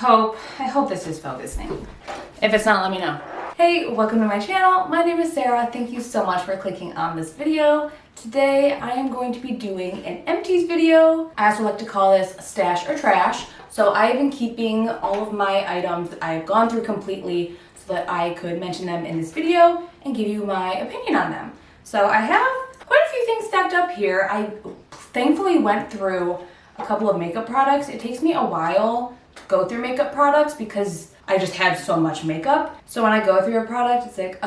I hope this is focusing. If it's not, let me know. Hey, welcome to my channel. My name is Sarah. Thank you so much for clicking on this video. Today, I am going to be doing an empties video. I also like to call this stash or trash. So I have been keeping all of my items that I have gone through completely so that I could mention them in this video and give you my opinion on them. So I have quite a few things stacked up here. I thankfully went through a couple of makeup products. It takes me a while to go through makeup products because I just have so much makeup. So when I go through a product, it's like,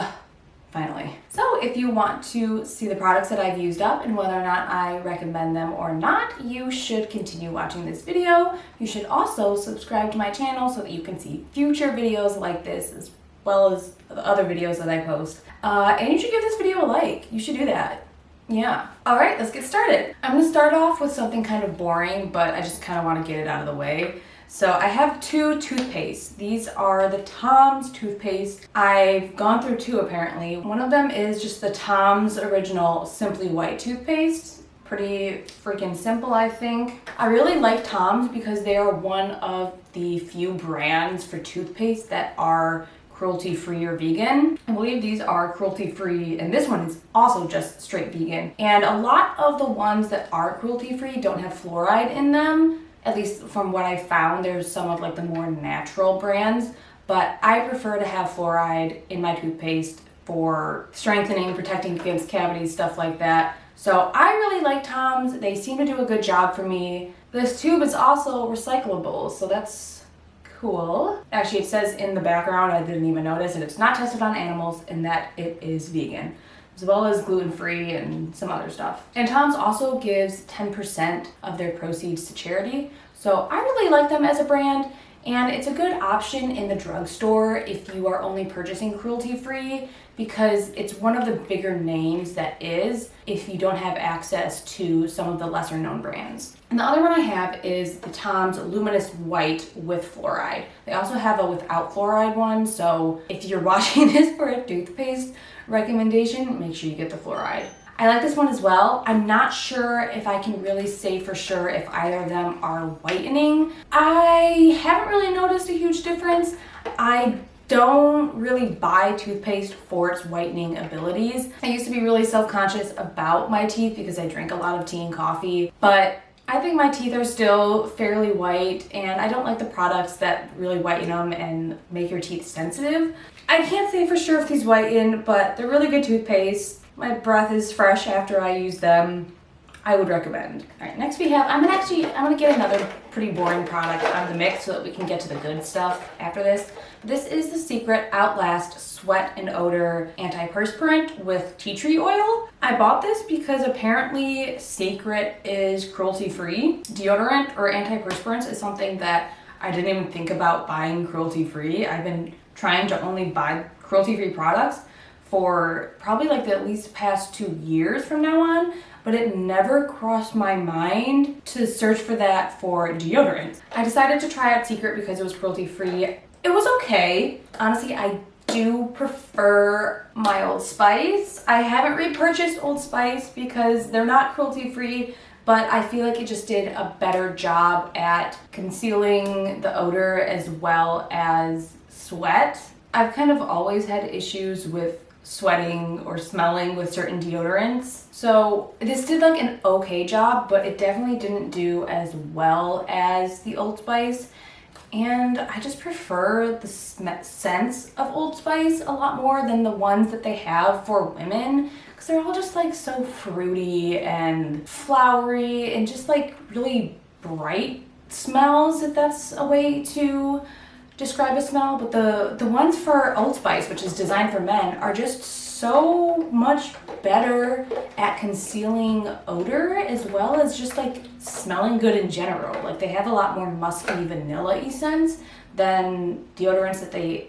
finally. So if you want to see the products that I've used up and whether or not I recommend them or not, you should continue watching this video. You should also subscribe to my channel so that you can see future videos like this as well as the other videos that I post. And you should give this video a like. You should do that. Yeah. All right, let's get started. I'm gonna start off with something kind of boring, but I just kind of want to get it out of the way. So I have two toothpaste. These are the Tom's toothpaste. I've gone through two apparently. One of them is just the Tom's original Simply White toothpaste. Pretty freaking simple, I think. I really like Tom's because they are one of the few brands for toothpaste that are cruelty-free or vegan. I believe these are cruelty-free, and this one is also just straight vegan. And a lot of the ones that are cruelty-free don't have fluoride in them. At least from what I found, there's some of like the more natural brands, but I prefer to have fluoride in my toothpaste for strengthening, protecting against cavities, stuff like that. So I really like Tom's. They seem to do a good job for me. This tube is also recyclable, so that's cool. Actually, it says in the background, I didn't even notice, and it's not tested on animals and that it is vegan, as well as gluten-free and some other stuff. And Tom's also gives 10% of their proceeds to charity. So I really like them as a brand, and it's a good option in the drugstore if you are only purchasing cruelty-free, because it's one of the bigger names that is if you don't have access to some of the lesser known brands. And the other one I have is the Tom's Luminous White with fluoride. They also have a without fluoride one, so if you're watching this for a toothpaste recommendation, make sure you get the fluoride. I like this one as well. I'm not sure if I can really say for sure if either of them are whitening. I haven't really noticed a huge difference. I don't really buy toothpaste for its whitening abilities. I used to be really self-conscious about my teeth because I drink a lot of tea and coffee, but I think my teeth are still fairly white, and I don't like the products that really whiten them and make your teeth sensitive. I can't say for sure if these whiten, but they're really good toothpaste. My breath is fresh after I use them. I would recommend. All right, next we have, I'm gonna get another pretty boring product out of the mix so that we can get to the good stuff after this. This is the Secret Outlast Sweat and Odor Antiperspirant with tea tree oil. I bought this because apparently Secret is cruelty-free. Deodorant or antiperspirants is something that I didn't even think about buying cruelty-free. I've been trying to only buy cruelty-free products for probably like the at least past 2 years from now on, but it never crossed my mind to search for that for deodorant. I decided to try out Secret because it was cruelty-free. It was okay. Honestly, I do prefer my Old Spice. I haven't repurchased Old Spice because they're not cruelty-free, but I feel like it just did a better job at concealing the odor as well as sweat. I've kind of always had issues with sweating or smelling with certain deodorants. So this did like an okay job, but it definitely didn't do as well as the Old Spice. And I just prefer the scents of Old Spice a lot more than the ones that they have for women, because they're all just like so fruity and flowery and just like really bright smells, if that's a way to describe a smell. But the ones for Old Spice, which is designed for men, are just so much better at concealing odor as well as just like smelling good in general. Like they have a lot more musky vanilla-y scents than deodorants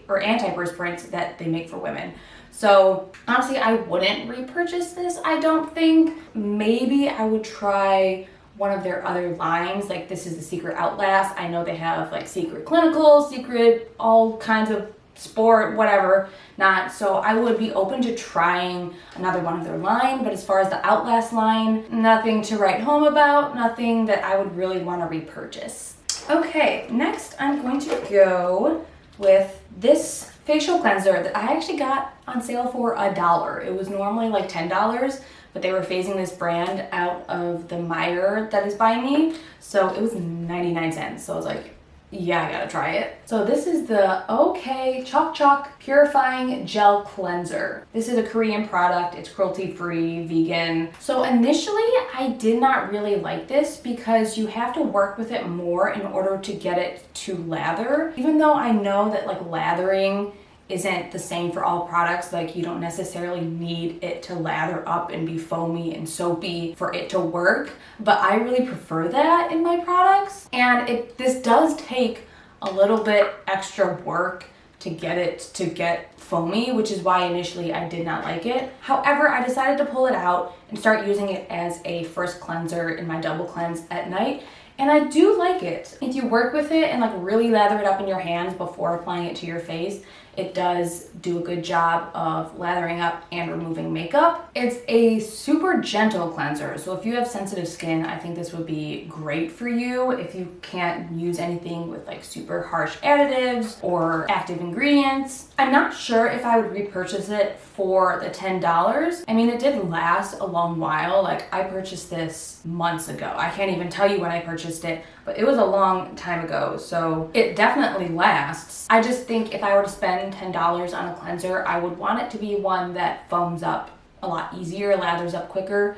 or antiperspirants that they make for women. So honestly, I wouldn't repurchase this, I don't think. Maybe I would try one of their other lines, like this is the Secret Outlast. I know they have like Secret Clinical, Secret all kinds of sport, whatever, not. So I would be open to trying another one of their line, but as far as the Outlast line, nothing to write home about, nothing that I would really want to repurchase. Okay, next I'm going to go with this facial cleanser that I actually got on sale for $1. It was normally like $10, but they were phasing this brand out of the Meyer that is by me, so it was 99 cents. So I was like, yeah, I gotta try it. So this is the OK Chalk Chalk Purifying Gel Cleanser. This is a Korean product. It's cruelty-free, vegan. So initially, I did not really like this because you have to work with it more in order to get it to lather. Even though I know that like lathering isn't the same for all products, like you don't necessarily need it to lather up and be foamy and soapy for it to work, but I really prefer that in my products. And this does take a little bit extra work to get it to get foamy, which is why initially I did not like it. However, I decided to pull it out and start using it as a first cleanser in my double cleanse at night. And I do like it. If you work with it and like really lather it up in your hands before applying it to your face, it does do a good job of lathering up and removing makeup. It's a super gentle cleanser, so if you have sensitive skin, I think this would be great for you. If you can't use anything with like super harsh additives or active ingredients. I'm not sure if I would repurchase it for the $10. I mean, it did last a long while. Like I purchased this months ago. I can't even tell you when I purchased it, but it was a long time ago, so it definitely lasts. I just think if I were to spend $10 on a cleanser, I would want it to be one that foams up a lot easier, lathers up quicker,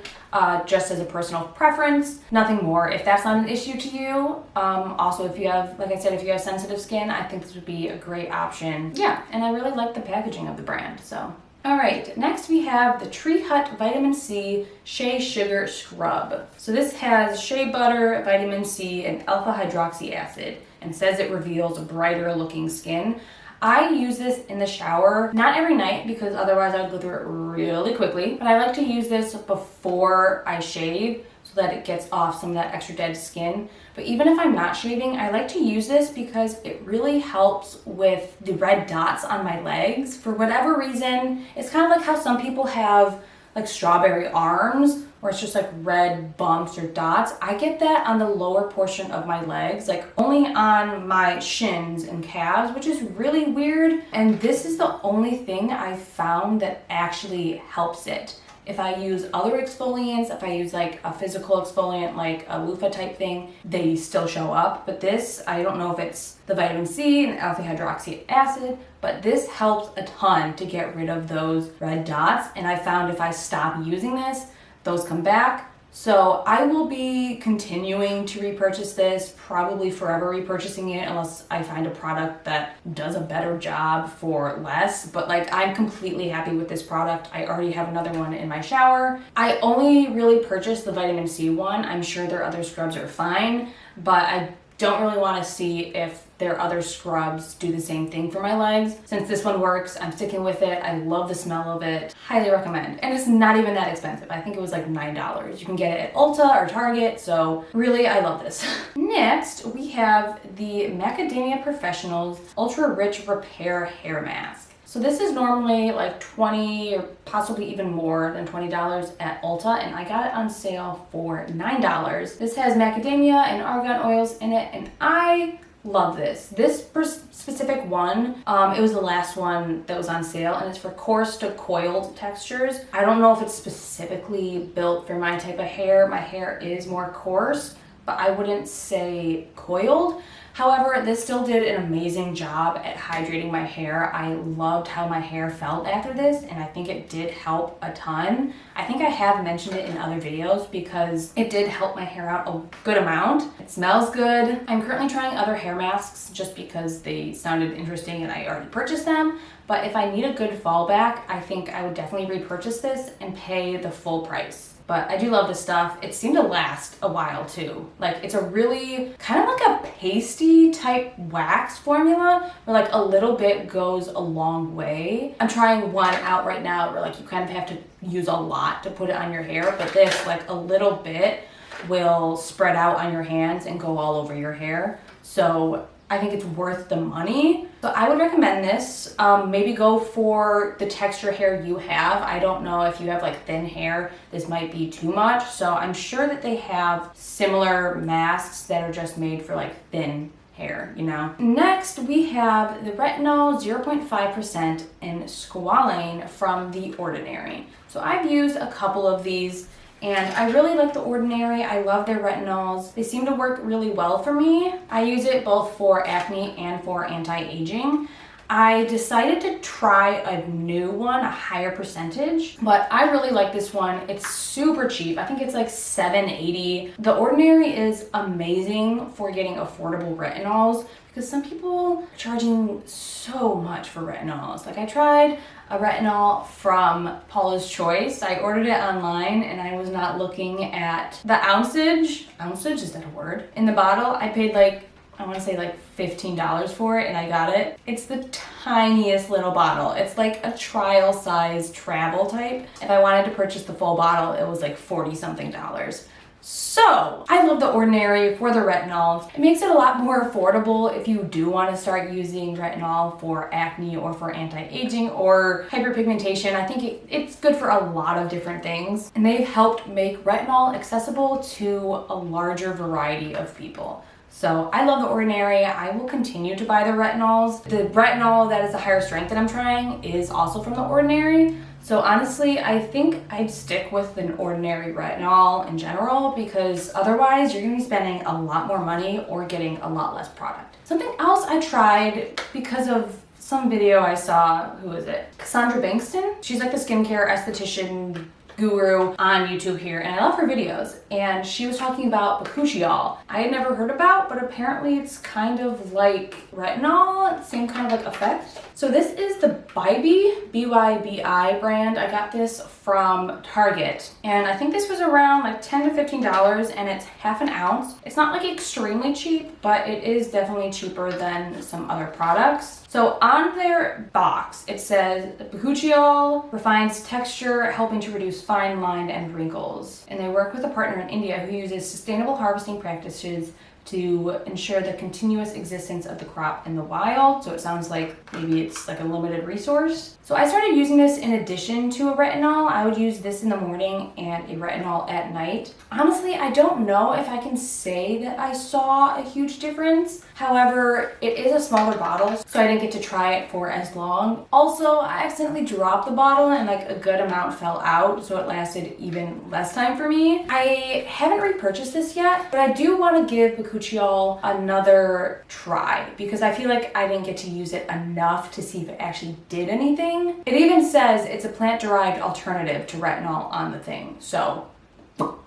just as a personal preference, nothing more. If that's not an issue to you, also if you have, like I said, if you have sensitive skin, I think this would be a great option. Yeah, and I really like the packaging of the brand, so. All right, next we have the Tree Hut Vitamin C Shea Sugar Scrub. So this has shea butter, vitamin C, and alpha hydroxy acid, and says it reveals a brighter looking skin. I use this in the shower, not every night because otherwise I would go through it really quickly, but I like to use this before I shave so that it gets off some of that extra dead skin. But even if I'm not shaving, I like to use this because it really helps with the red dots on my legs. For whatever reason, it's kind of like how some people have like strawberry arms, where it's just like red bumps or dots. I get that on the lower portion of my legs, like only on my shins and calves, which is really weird. And this is the only thing I found that actually helps it. If I use other exfoliants, if I use like a physical exfoliant, like a loofah type thing, they still show up. But this, I don't know if it's the vitamin C and alpha hydroxy acid, but this helps a ton to get rid of those red dots. And I found if I stop using this, those come back. So I will be continuing to repurchase this, probably forever repurchasing it unless I find a product that does a better job for less. But like, I'm completely happy with this product. I already have another one in my shower. I only really purchased the vitamin C one. I'm sure their other scrubs are fine, but I don't really want to see if their other scrubs do the same thing for my legs. Since this one works, I'm sticking with it. I love the smell of it. Highly recommend. And it's not even that expensive. I think it was like $9. You can get it at Ulta or Target, so really, I love this. Next, we have the Macadamia Professionals Ultra Rich Repair Hair Mask. So this is normally like $20 or possibly even more than $20 at Ulta, and I got it on sale for $9. This has macadamia and argan oils in it, and I love this. This specific one, it was the last one that was on sale, and it's for coarse to coiled textures. I don't know if it's specifically built for my type of hair. My hair is more coarse, but I wouldn't say coiled. However, this still did an amazing job at hydrating my hair. I loved how my hair felt after this, and I think it did help a ton. I think I have mentioned it in other videos because it did help my hair out a good amount. It smells good. I'm currently trying other hair masks just because they sounded interesting and I already purchased them. But if I need a good fallback, I think I would definitely repurchase this and pay the full price. But I do love this stuff. It seemed to last a while too. Like, it's a really kind of like a pasty type wax formula where like a little bit goes a long way. I'm trying one out right now where like you kind of have to use a lot to put it on your hair, but this, like a little bit will spread out on your hands and go all over your hair. So I think it's worth the money. So I would recommend this. Maybe go for the texture hair you have. I don't know if you have like thin hair, this might be too much. So I'm sure that they have similar masks that are just made for like thin hair, you know. Next, we have the Retinol 0.5% in Squalane from The Ordinary. So I've used a couple of these and I really like The Ordinary. I love their retinols. They seem to work really well for me. I use it both for acne and for anti-aging. I decided to try a new one, a higher percentage, but I really like this one. It's super cheap. I think it's like $7.80. The Ordinary is amazing for getting affordable retinols because some people are charging so much for retinols. Like I tried a retinol from Paula's Choice. I ordered it online and I was not looking at the ounceage, is that a word? In the bottle, I paid like, I want to say like $15 for it and I got it. It's the tiniest little bottle. It's like a trial size travel type. If I wanted to purchase the full bottle, it was like 40 something dollars. So I love The Ordinary for the retinol. It makes it a lot more affordable if you do want to start using retinol for acne or for anti-aging or hyperpigmentation. I think it's good for a lot of different things. And they've helped make retinol accessible to a larger variety of people. So I love The Ordinary. I will continue to buy the retinols. The retinol that is the higher strength that I'm trying is also from The Ordinary. So honestly, I think I'd stick with an Ordinary retinol in general because otherwise you're gonna be spending a lot more money or getting a lot less product. Something else I tried because of some video I saw, who is it? Cassandra Bankston. She's like the skincare esthetician guru on YouTube here, and I love her videos. And she was talking about bakuchiol. I had never heard about, but apparently it's kind of like retinol, same kind of like effect. So this is the Bybi, B-Y-B-I brand. I got this from Target, and I think this was around like $10 to $15, and it's half an ounce. It's not like extremely cheap, but it is definitely cheaper than some other products. So on their box, it says bakuchiol refines texture, helping to reduce fine line and wrinkles. And they work with a partner in India who uses sustainable harvesting practices to ensure the continuous existence of the crop in the wild. So it sounds like maybe it's like a limited resource. So I started using this in addition to a retinol. I would use this in the morning and a retinol at night. Honestly, I don't know if I can say that I saw a huge difference. However, it is a smaller bottle, so I didn't get to try it for as long. Also, I accidentally dropped the bottle and like a good amount fell out, so it lasted even less time for me. I haven't repurchased this yet, but I do want to give bakuchiol another try because I feel like I didn't get to use it enough to see if it actually did anything. It even says it's a plant-derived alternative to retinol on the thing, so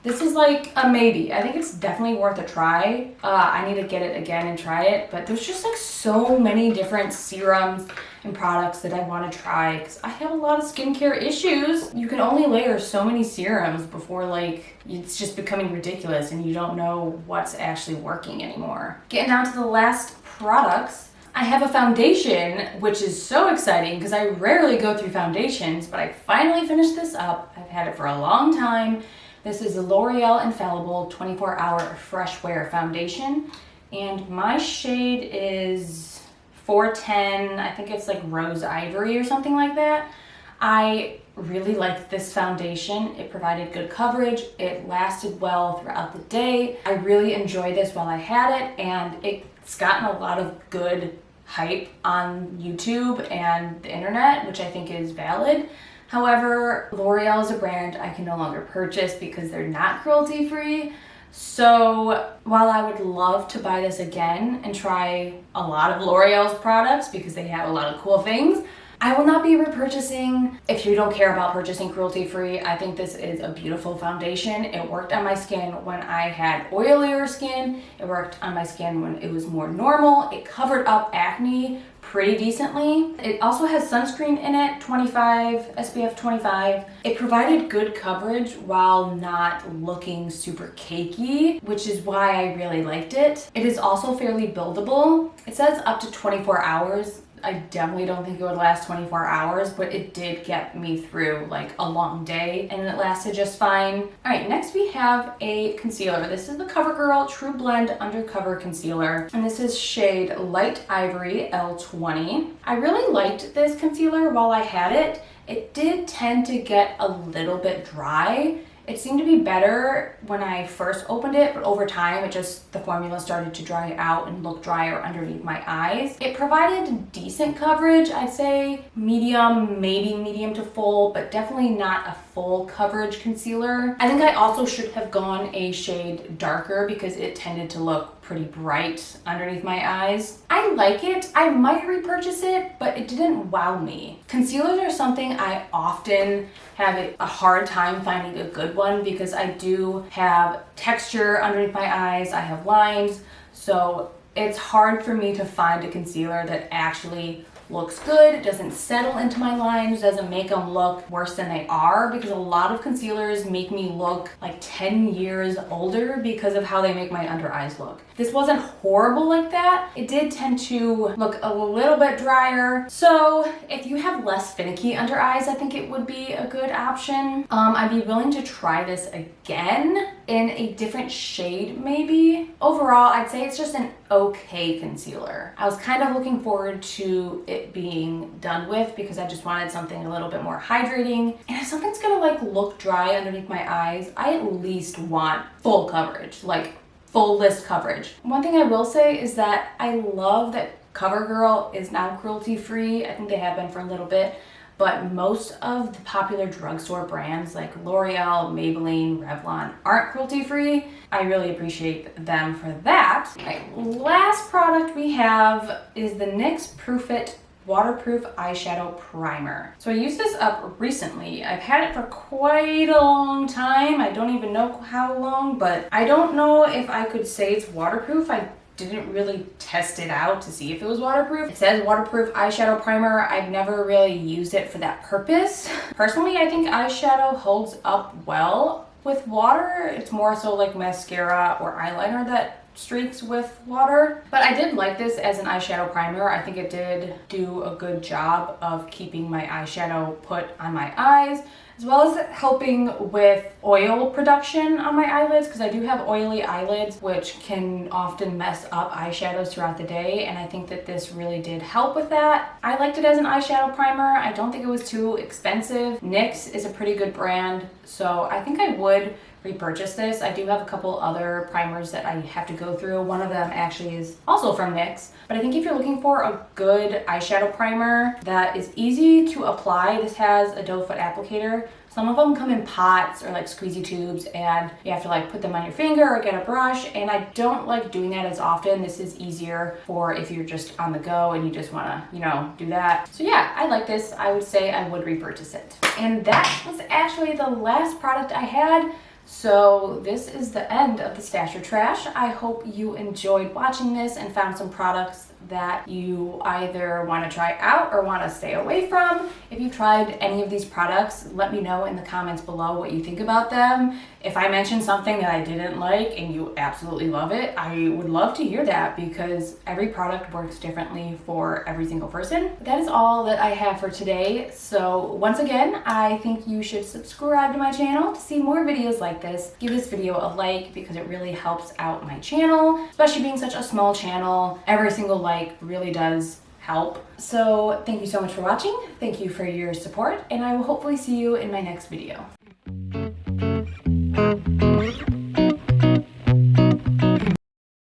this is like a maybe. I think it's definitely worth a try. I need to get it again and try it, but there's just like so many different serums and products that I want to try because I have a lot of skincare issues. You can only layer so many serums before like it's just becoming ridiculous and you don't know what's actually working anymore. Getting down to the last products. I have a foundation, which is so exciting because I rarely go through foundations, but I finally finished this up. I've had it for a long time. This is the L'Oreal Infallible 24-Hour Fresh Wear Foundation, and my shade is 410. I think it's like Rose Ivory or something like that. I really liked this foundation. It provided good coverage. It lasted well throughout the day. I really enjoyed this while I had it, and it's gotten a lot of good hype on YouTube and the internet, which I think is valid. However, L'Oreal is a brand I can no longer purchase because they're not cruelty-free. So while I would love to buy this again and try a lot of L'Oreal's products because they have a lot of cool things, I will not be repurchasing. If you don't care about purchasing cruelty-free, I think this is a beautiful foundation. It worked on my skin when I had oilier skin. It worked on my skin when it was more normal. It covered up acne pretty decently. It also has sunscreen in it, SPF 25. It provided good coverage while not looking super cakey, which is why I really liked it. It is also fairly buildable. It says up to 24 hours. I definitely don't think it would last 24 hours, but it did get me through like a long day and it lasted just fine. All right, next we have a concealer. This is the CoverGirl True Blend Undercover Concealer, and this is shade Light Ivory L20. I really liked this concealer while I had it. It did tend to get a little bit dry. It seemed to be better when I first opened it, but over time the formula started to dry out and look drier underneath my eyes. It provided decent coverage, I'd say medium, maybe medium to full, but definitely not a full coverage concealer. I think I also should have gone a shade darker because it tended to look pretty bright underneath my eyes. I like it. I might repurchase it, but it didn't wow me. Concealers are something I often have a hard time finding a good one because I do have texture underneath my eyes, I have lines, so it's hard for me to find a concealer that actually looks good, doesn't settle into my lines, doesn't make them look worse than they are, because a lot of concealers make me look like 10 years older because of how they make my under eyes look. This wasn't horrible like that. It did tend to look a little bit drier. So if you have less finicky under eyes, I think it would be a good option. I'd be willing to try this again in a different shade maybe. Overall, I'd say it's just an okay concealer. I was kind of looking forward to it being done with because I just wanted something a little bit more hydrating. And if something's gonna like look dry underneath my eyes, I at least want full coverage, like full list coverage. One thing I will say is that I love that CoverGirl is now cruelty-free. I think they have been for a little bit, but most of the popular drugstore brands like L'Oreal, Maybelline, Revlon aren't cruelty-free. I really appreciate them for that. Right, last product we have is the NYX Proof It Waterproof Eyeshadow Primer. So I used this up recently. I've had it for quite a long time. I don't even know how long, but I don't know if I could say it's waterproof. I didn't really test it out to see if it was waterproof. It says waterproof eyeshadow primer. I've never really used it for that purpose. Personally, I think eyeshadow holds up well with water. It's more so like mascara or eyeliner that streaks with water. But I did like this as an eyeshadow primer. I think it did do a good job of keeping my eyeshadow put on my eyes, as well as helping with oil production on my eyelids, because I do have oily eyelids, which can often mess up eyeshadows throughout the day, and I think that this really did help with that. I liked it as an eyeshadow primer. I don't think it was too expensive. NYX is a pretty good brand, so I think I would repurchase this. I do have a couple other primers that I have to go through. One of them actually is also from NYX, but I think if you're looking for a good eyeshadow primer that is easy to apply, this has a doe foot applicator. Some of them come in pots or like squeezy tubes, and you have to like put them on your finger or get a brush, and I don't like doing that as often. This is easier for if you're just on the go and you just want to, do that. So yeah, I like this. I would say I would repurchase it. And that was actually the last product I had. So this is the end of the Stash or Trash. I hope you enjoyed watching this and found some products that you either want to try out or want to stay away from. If you've tried any of these products, let me know in the comments below what you think about them. If I mentioned something that I didn't like and you absolutely love it, I would love to hear that, because every product works differently for every single person. That is all that I have for today. So once again, I think you should subscribe to my channel to see more videos like this. Give this video a like because it really helps out my channel, especially being such a small channel. Every single like really does help. So thank you so much for watching. Thank you for your support, and I will hopefully see you in my next video.